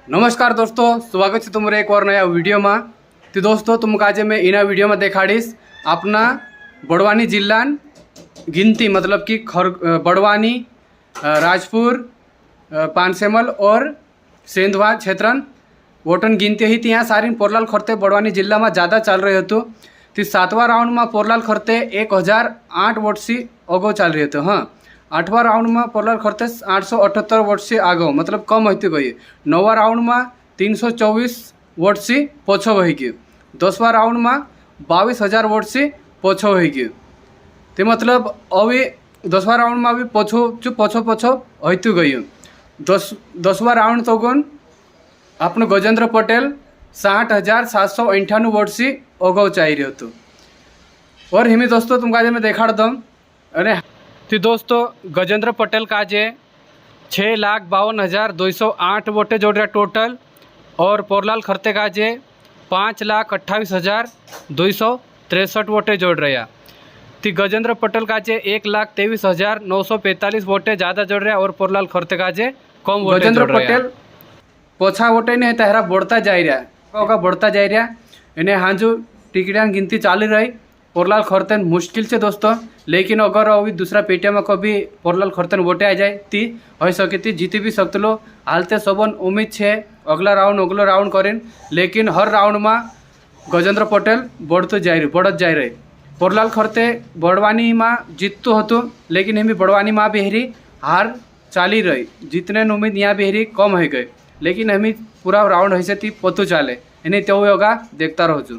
नमस्कार दोस्तों, स्वागत है तुम्हारे एक और नया वीडियो में। तो दोस्तों तुमको आज मैं इना वीडियो में देखाड़ीश अपना बड़वानी जिला गिनती, मतलब कि बड़वानी, राजपुर, पानसेमल और सेंधवा क्षेत्रन वोटन गिनती ही यहाँ सारी पोरलाल खरते बड़वानी जिला में ज़्यादा चल रहे हो। तो 7वां राउंड में पोरलाल खरते 1008 वोट से अगो चल रहे थे। हाँ, 8वां राउंड में पोरलाल खरते 878 वोट से आगो, मतलब कम होती गई। 9वां राउंड में 324 वोट से पछो हो गई। 10वां राउंड में 22,000 वोट से पछो हो गई। तो मतलब अभी 10वां राउंड में अभी पछो होती गई। 10वां राउंड तो अपने गजेंद्र पटेल 60,798 वोट से अगो चाहिए तो। और हिमी दोस्तों तुमको आज मैं देखा दूँ। अरे तो दोस्तों गजेंद्र पटेल का जे 6,52,208 वोटे जोड़ रहा टोटल, और पोरलाल खरते का जे 5,28,263 वोटे जोड़ रहा। तो गजेंद्र पटेल का जे 1,23,945 वोटे ज़्यादा जोड़ रहा, और पोरलाल खरते का जे कम वोटे गजेंद्र पटेल पोछा वोटे नहीं तहरा बढ़ता जा रहा, बढ़ता जा रहा। इन्हें हाजू टिकट गिनती चालू रही। पोरलाल खरतेन मुश्किल से दोस्तों, लेकिन अगर अभी दूसरा पेटिया में कभी पोरलाल खरतेन वोटे आ जाए ती हो सके थी, जीती भी सकते लो। हालते सबन उम्मीद है अगला राउंड करें, लेकिन हर राउंड में गजेंद्र पटेल बढ़त जा रहे। पोरलाल खरते बड़वानी में जीततो होतो, लेकिन हमें बड़वानी में बेहरी हार चाली रही। जीतने उम्मीद यहाँ बेहरी कम हो गए, लेकिन हमें पूरा राउंड हो पतो चले। इन्हें तो होगा देखता रहो।